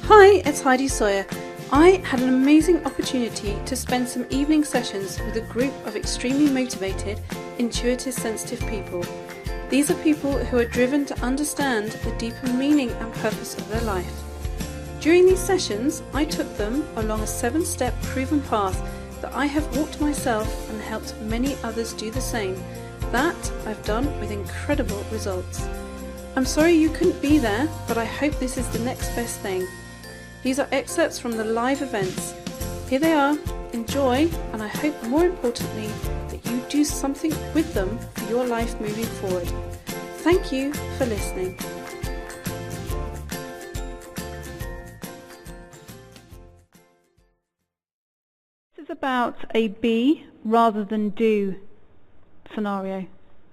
Hi, it's Heidi Sawyer. I had an amazing opportunity to spend some evening sessions with a group of extremely motivated, intuitive, sensitive people. These are people who are driven to understand the deeper meaning and purpose of their life. During these sessions, I took them along a 7-step proven path that I have walked myself and helped many others do the same. That I've done with incredible results. I'm sorry you couldn't be there, but I hope this is the next best thing. These are excerpts from the live events. Here they are, enjoy, and I hope more importantly that you do something with them for your life moving forward. Thank you for listening. This is about a be rather than do scenario,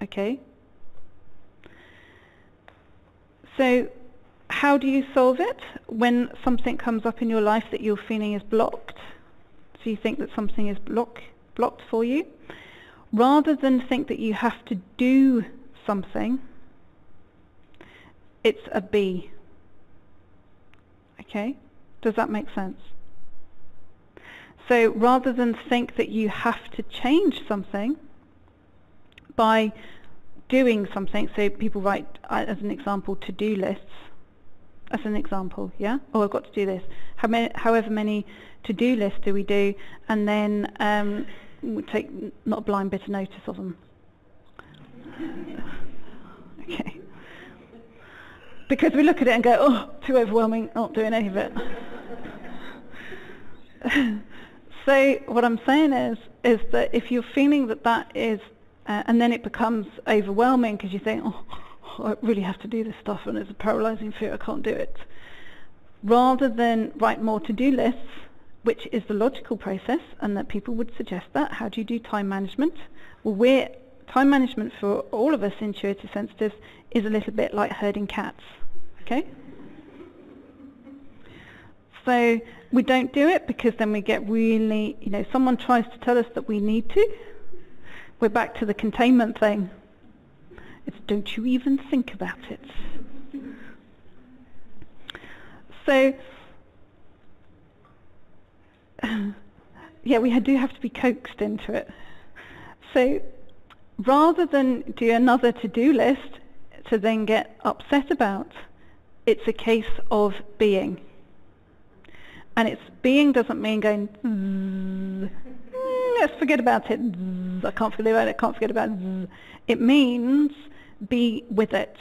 okay? So how do you solve it when something comes up in your life that you're feeling is blocked? So you think that something is blocked for you. Rather than think that you have to do something, it's a be. Okay? Does that make sense? So rather than think that you have to change something by doing something, so people write, as an example, to-do lists, as an example, yeah? Oh, I've got to do this. However many to-do lists do we do, and then we take not a blind bit of notice of them. Okay. Because we look at it and go, oh, too overwhelming, not doing any of it. So what I'm saying is that if you're feeling that is, and then it becomes overwhelming because you think, oh, I really have to do this stuff and it's a paralyzing fear, I can't do it. Rather than write more to-do lists, which is the logical process, and that people would suggest that. How do you do time management? Well, time management for all of us intuitive sensitives is a little bit like herding cats, okay? So we don't do it because then we get really, someone tries to tell us that we need to. We're back to the containment thing. It's don't you even think about it. So, yeah, we do have to be coaxed into it. So rather than do another to-do list to then get upset about, it's a case of being. And it's being doesn't mean going, let's forget about it, I can't forget about it, can't forget about it. It means be with it,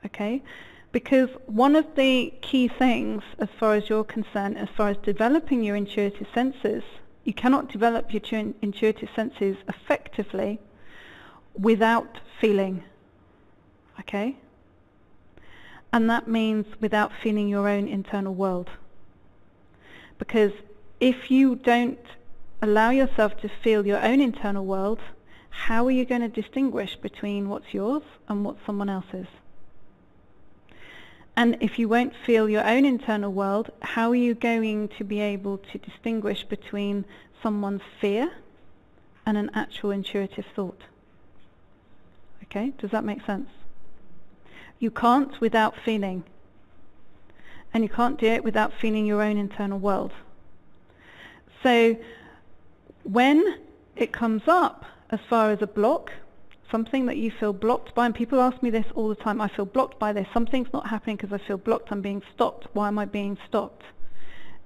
okay? Because one of the key things as far as you're concerned, as far as developing your intuitive senses, you cannot develop your intuitive senses effectively without feeling, okay? And that means without feeling your own internal world. Because if you don't allow yourself to feel your own internal world, how are you going to distinguish between what's yours and what someone else's? And if you won't feel your own internal world, how are you going to be able to distinguish between someone's fear and an actual intuitive thought? Okay, does that make sense? You can't without feeling. And you can't do it without feeling your own internal world. So when it comes up as far as a block, something that you feel blocked by, and people ask me this all the time, I feel blocked by this, something's not happening because I feel blocked, I'm being stopped, why am I being stopped?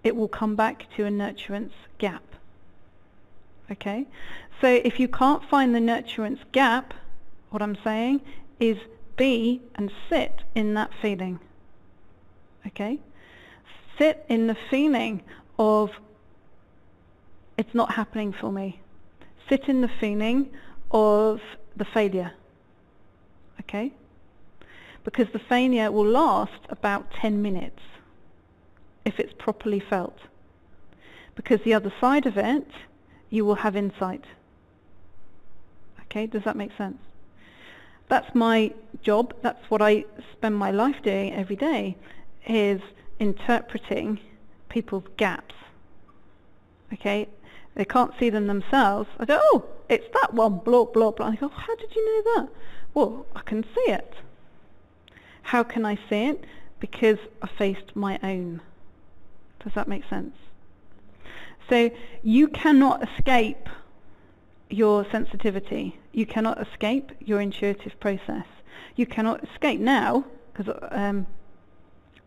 It will come back to a nurturance gap. Okay? So if you can't find the nurturance gap, what I'm saying is be and sit in that feeling. Okay? Sit in the feeling of it's not happening for me. Sit in the feeling of the failure. Okay? Because the failure will last about 10 minutes if it's properly felt. Because the other side of it, you will have insight. Okay? Does that make sense? That's my job. That's what I spend my life doing every day, is interpreting people's gaps. Okay? They can't see them themselves. I go, oh, it's that one, blah, blah, blah. I go, how did you know that? Well, I can see it. How can I see it? because I faced my own. Does that make sense? So you cannot escape your sensitivity. You cannot escape your intuitive process. You cannot escape now, because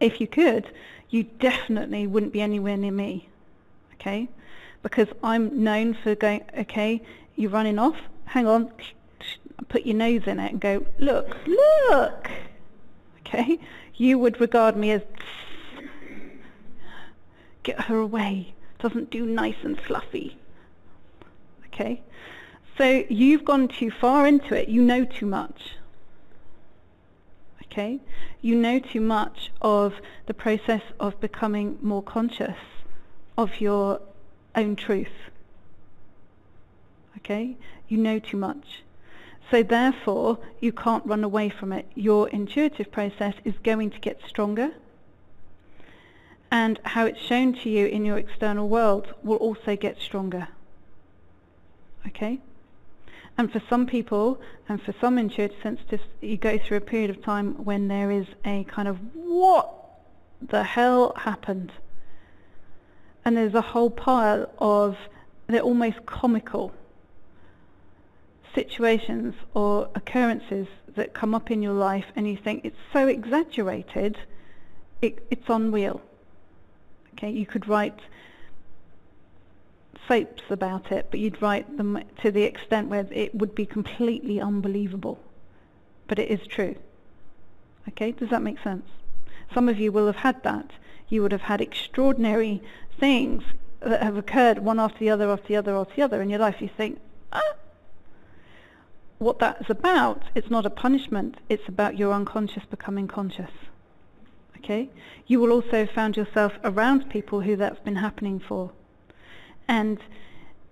if you could, you definitely wouldn't be anywhere near me, okay? Because I'm known for going, okay, you're running off, hang on, put your nose in it and go, look, look, okay? You would regard me as, get her away, doesn't do nice and fluffy, okay? So you've gone too far into it, you know too much. Okay? You know too much of the process of becoming more conscious of your own truth. Okay? You know too much. So therefore, you can't run away from it. Your intuitive process is going to get stronger, and how it's shown to you in your external world will also get stronger. Okay? And for some people, and for some intuitive sensitives, you go through a period of time when there is a kind of, what the hell happened? And there's a whole pile of, they're almost comical situations or occurrences that come up in your life, and you think it's so exaggerated, it's unreal. Okay, you could write soaps about it, but you'd write them to the extent where it would be completely unbelievable. But it is true. Okay, does that make sense? Some of you will have had that. You would have had extraordinary things that have occurred one after the other, after the other, after the other in your life. You think, what that's about, it's not a punishment, it's about your unconscious becoming conscious. Okay? You will also have found yourself around people who that's been happening for. And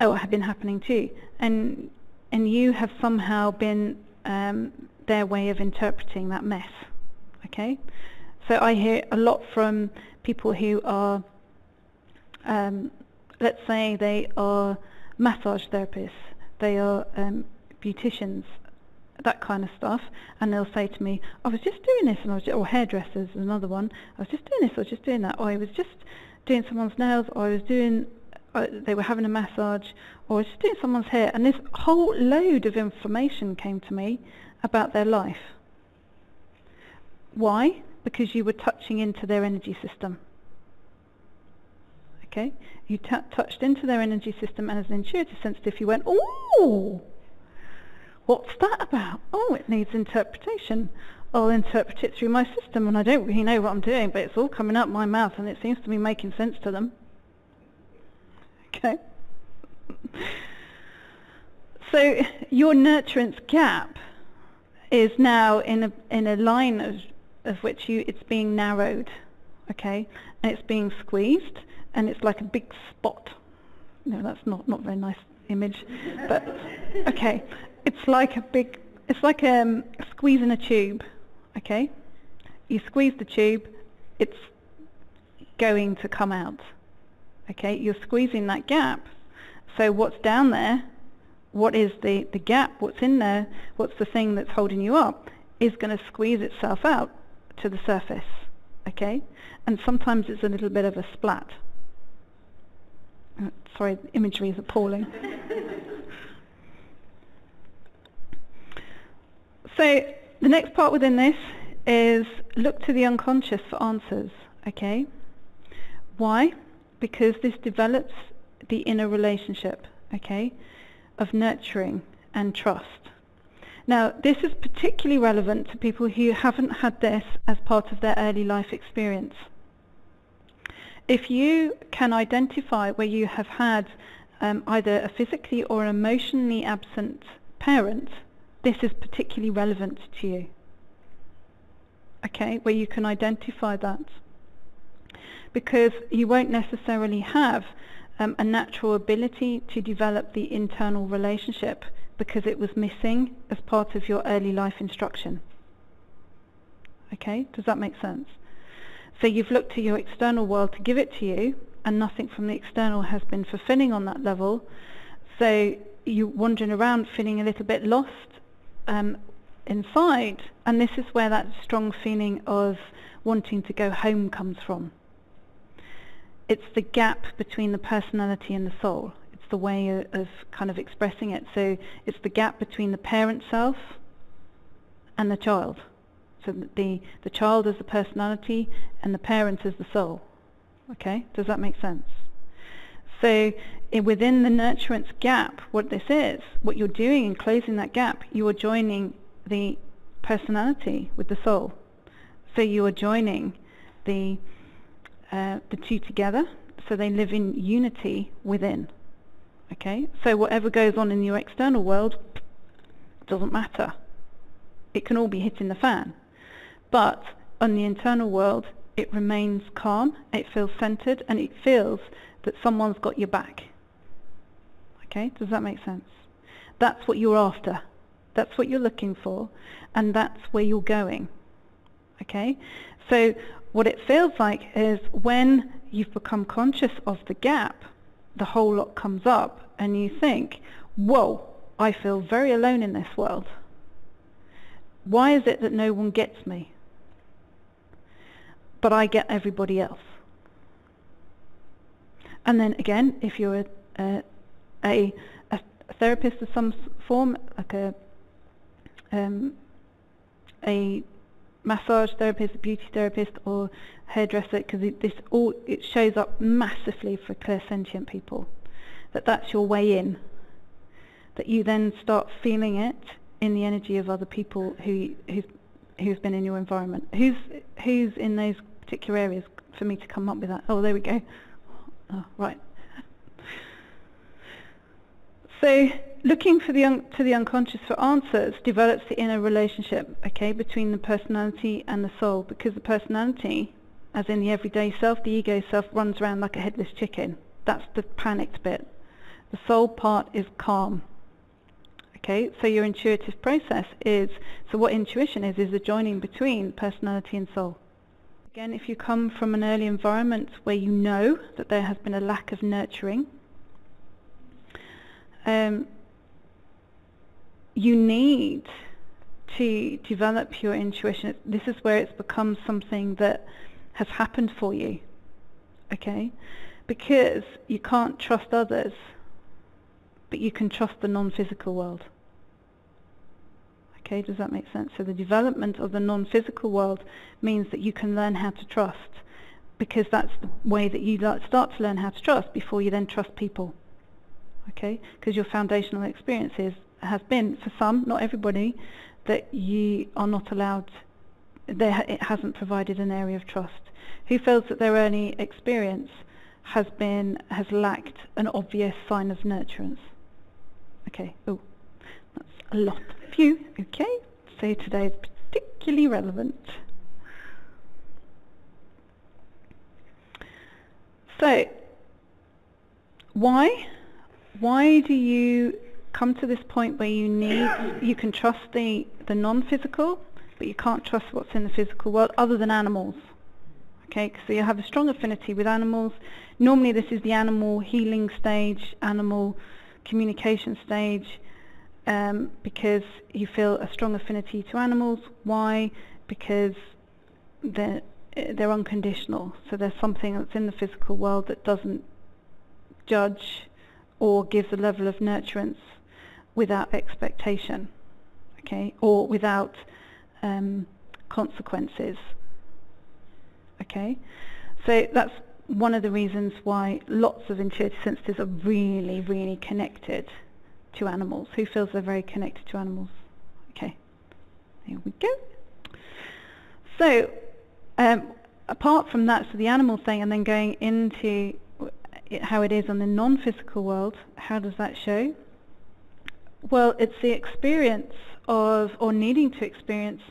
have been happening too, and you have somehow been their way of interpreting that mess. Okay, so I hear a lot from people who are, let's say they are massage therapists, they are beauticians, that kind of stuff, and they'll say to me, I was just doing this, and or hairdressers, another one, I was just doing this, I was just doing that, or I was just doing someone's nails, or I was doing. They were having a massage, or just doing someone's hair, and this whole load of information came to me about their life. Why? Because you were touching into their energy system. Okay? You touched into their energy system, and as an intuitive sensitive, you went, oh, what's that about? Oh, it needs interpretation. I'll interpret it through my system, and I don't really know what I'm doing, but it's all coming out my mouth, and it seems to be making sense to them. Okay. So your nurturance gap is now in a line of which it's being narrowed, okay, and it's being squeezed, and it's like a big spot. No, that's not a very nice image, but okay, it's like squeezing a tube, okay. You squeeze the tube, it's going to come out. Okay, you're squeezing that gap. So what's down there, what is the gap, what's in there, what's the thing that's holding you up, is going to squeeze itself out to the surface. Okay? And sometimes it's a little bit of a splat. Sorry, the imagery is appalling. So the next part within this is look to the unconscious for answers. Okay? Why? Because this develops the inner relationship, okay, of nurturing and trust. Now, this is particularly relevant to people who haven't had this as part of their early life experience. If you can identify where you have had either a physically or emotionally absent parent, this is particularly relevant to you, okay, where you can identify that. Because you won't necessarily have a natural ability to develop the internal relationship because it was missing as part of your early life instruction. Okay, does that make sense? So you've looked to your external world to give it to you, and nothing from the external has been fulfilling on that level. So you're wandering around feeling a little bit lost, inside, and this is where that strong feeling of wanting to go home comes from. It's the gap between the personality and the soul. It's the way of kind of expressing it. So it's the gap between the parent self and the child. So the child as the personality and the parent as the soul. Okay, does that make sense? So within the nurturance gap, what this is, what you're doing in closing that gap, you are joining the personality with the soul. So you are joining the two together, so they live in unity within. Okay, so whatever goes on in your external world doesn't matter. It can all be hitting the fan. But on the internal world, it remains calm, it feels centered, and it feels that someone's got your back. Okay, does that make sense? That's what you're after. That's what you're looking for, and that's where you're going. Okay, so what it feels like is when you've become conscious of the gap, the whole lot comes up, and you think, whoa, I feel very alone in this world. Why is it that no one gets me, but I get everybody else? And then again, if you're a therapist of some form, like a massage therapist, a beauty therapist, or hairdresser, because it shows up massively for clairsentient people, that's your way in, that you then start feeling it in the energy of other people who's been in your environment. Who's in those particular areas for me to come up with that? Oh, there we go. Oh, right. So looking to the unconscious for answers develops the inner relationship, okay, between the personality and the soul, because the personality, as in the everyday self, the ego self, runs around like a headless chicken. That's the panicked bit. The soul part is calm. Okay, so your intuitive process is, so what intuition is a joining between personality and soul. Again, if you come from an early environment where you know that there has been a lack of nurturing, you need to develop your intuition. This is where it's become something that has happened for you, okay? Because you can't trust others, but you can trust the non-physical world. Okay, does that make sense? So the development of the non-physical world means that you can learn how to trust, because that's the way that you start to learn how to trust before you then trust people. Okay, because your foundational experiences has been, for some, not everybody, that you are not allowed, it hasn't provided an area of trust. Who feels that their early experience has lacked an obvious sign of nurturance? Okay, oh, that's a lot of you. Okay, so today is particularly relevant. So, why do you come to this point where you can trust the non-physical, but you can't trust what's in the physical world other than animals? Okay, so you have a strong affinity with animals. Normally this is the animal healing stage, animal communication stage, because you feel a strong affinity to animals. Why? Because they're unconditional. So there's something that's in the physical world that doesn't judge or gives a level of nurturance without expectation, okay, or without consequences. Okay, so that's one of the reasons why lots of intuitive sensitives are really, really connected to animals. Who feels they're very connected to animals? Okay, here we go. So apart from that, so the animal thing, and then going into how it is on the non-physical world, how does that show? Well, it's the experience of, or needing to experience,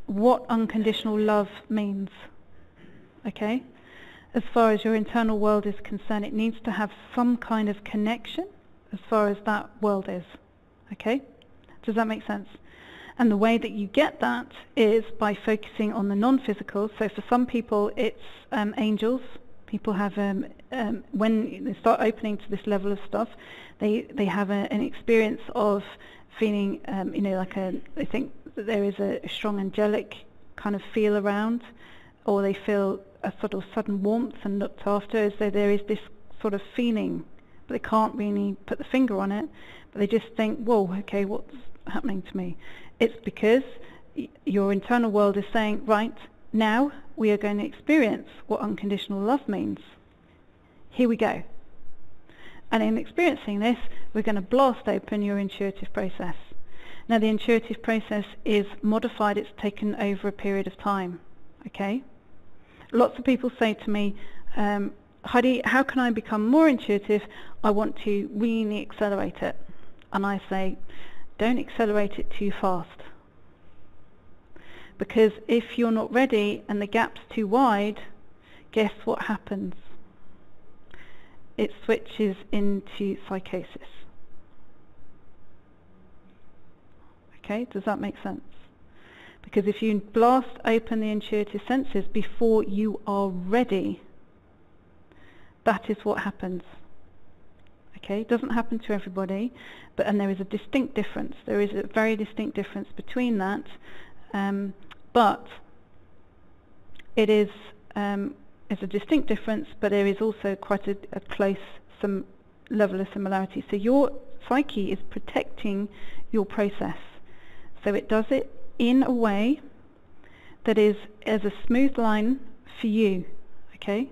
what unconditional love means. Okay? As far as your internal world is concerned, it needs to have some kind of connection as far as that world is. Okay? Does that make sense? And the way that you get that is by focusing on the non-physical. So for some people it's angels. People have, when they start opening to this level of stuff, they have an experience of feeling, like they think there is a strong angelic kind of feel around, or they feel a sort of sudden warmth and looked after, as though there is this sort of feeling, but they can't really put the finger on it, but they just think, whoa, okay, what's happening to me? It's because your internal world is saying, right, now we are going to experience what unconditional love means. Here we go. And in experiencing this, we're going to blast open your intuitive process. Now, the intuitive process is modified. It's taken over a period of time. Okay? Lots of people say to me, Heidi, how can I become more intuitive? I want to really accelerate it. And I say, don't accelerate it too fast. Because if you're not ready and the gap's too wide, guess what happens? It switches into psychosis. Okay, does that make sense? Because if you blast open the intuitive senses before you are ready, that is what happens. Okay, it doesn't happen to everybody, and there is a distinct difference. There is a very distinct difference between that, but it is it's a distinct difference, but there is also quite a close level of similarity. So your psyche is protecting your process. So it does it in a way that is as a smooth line for you, okay?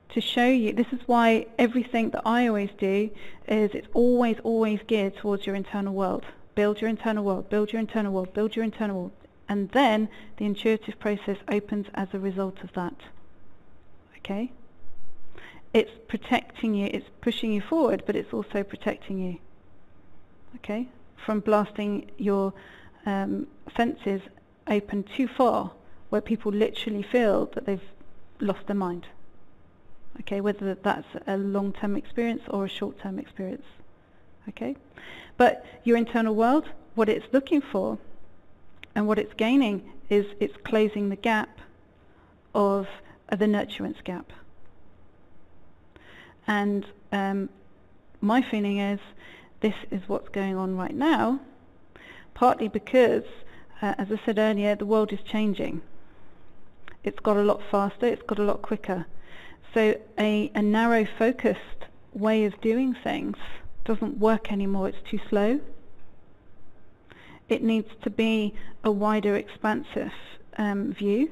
To show you, this is why everything that I always do is it's always geared towards your internal world. Build your internal world, build your internal world, build your internal world. And then the intuitive process opens as a result of that. Okay? It's protecting you, it's pushing you forward, but it's also protecting you. Okay? From blasting your senses open too far, where people literally feel that they've lost their mind. Okay, whether that's a long-term experience or a short-term experience. Okay? But your internal world, what it's looking for and what it's gaining is it's closing the gap of the nurturance gap. And my feeling is this is what's going on right now, partly because, as I said earlier, the world is changing. It's got a lot faster, it's got a lot quicker. So a narrow focused way of doing things doesn't work anymore, it's too slow. It needs to be a wider, expansive view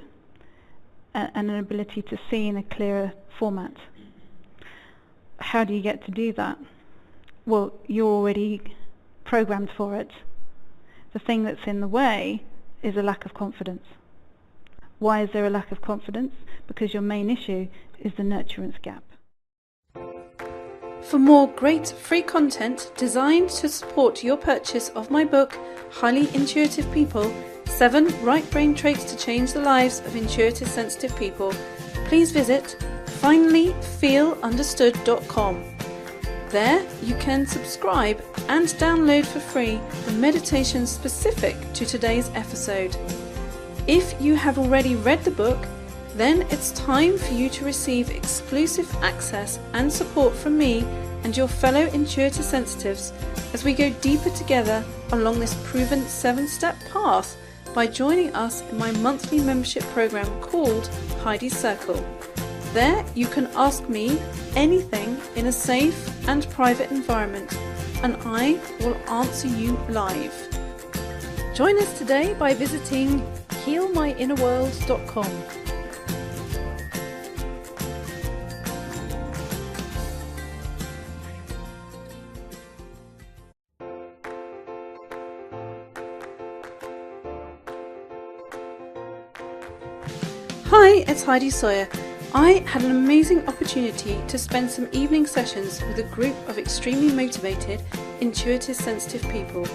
and an ability to see in a clearer format. How do you get to do that? Well, you're already programmed for it. The thing that's in the way is a lack of confidence. Why is there a lack of confidence? Because your main issue is the nurturance gap. For more great free content designed to support your purchase of my book, Highly Intuitive People, 7 Right Brain Traits to Change the Lives of Intuitive Sensitive People, please visit finallyfeelunderstood.com. There you can subscribe and download for free the meditations specific to today's episode. If you have already read the book, then it's time for you to receive exclusive access and support from me and your fellow intuitive sensitives as we go deeper together along this proven 7-step path by joining us in my monthly membership program called Heidi's Circle. There you can ask me anything in a safe and private environment, and I will answer you live. Join us today by visiting healmyinnerworld.com. Hi, it's Heidi Sawyer. I had an amazing opportunity to spend some evening sessions with a group of extremely motivated, intuitive, sensitive people.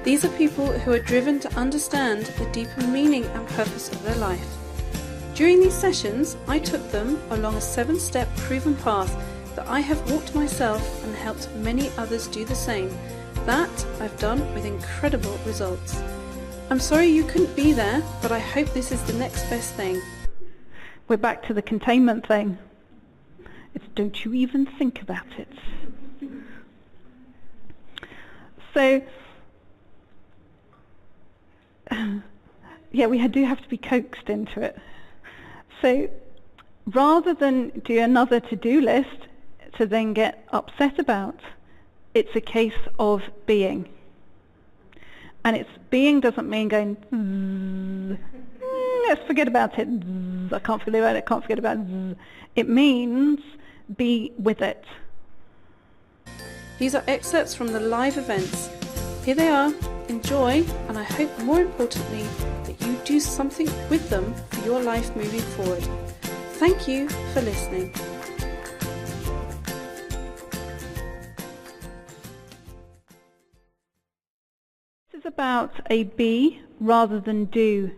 These are people who are driven to understand the deeper meaning and purpose of their life. During these sessions, I took them along a 7-step proven path that I have walked myself and helped many others do the same. That I've done with incredible results. I'm sorry you couldn't be there, but I hope this is the next best thing. We're back to the containment thing. It's don't you even think about it. So yeah, we do have to be coaxed into it. So rather than do another to-do list to then get upset about, it's a case of being. And it's being doesn't mean going, let's forget about it. I can't forget about it, can't forget about it. It means be with it. These are excerpts from the live events. Here they are. Enjoy, and I hope more importantly that you do something with them for your life moving forward. Thank you for listening. This is about a be rather than do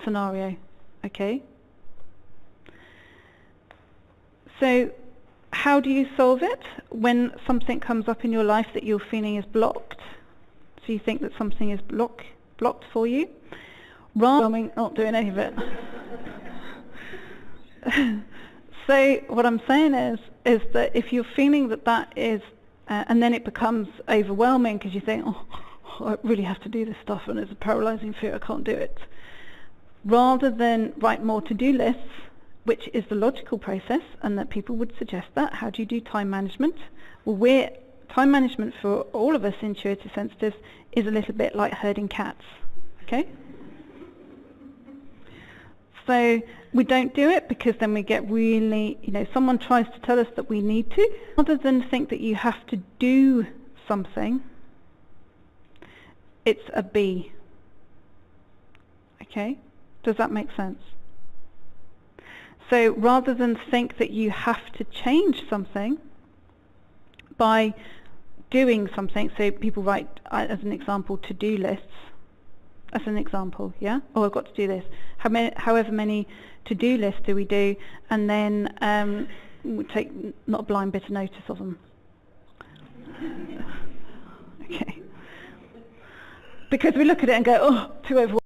scenario, okay? So how do you solve it when something comes up in your life that you're feeling is blocked? So you think that something is blocked for you, rather than not doing any of it. So what I'm saying is that if you're feeling that is, and then it becomes overwhelming because you think, oh, I really have to do this stuff and it's a paralyzing fear, I can't do it. Rather than write more to-do lists, which is the logical process, and that people would suggest that. How do you do time management? Well, time management for all of us intuitive sensitives is a little bit like herding cats, okay? So we don't do it because then we get really, someone tries to tell us that we need to. Rather than think that you have to do something, it's a be. Okay? Does that make sense? So rather than think that you have to change something by doing something, so people write, as an example, to-do lists, as an example, yeah? Oh, I've got to do this. However many to-do lists do we do, and then we take not a blind bit of notice of them. Okay. Because we look at it and go, oh, too overwhelming.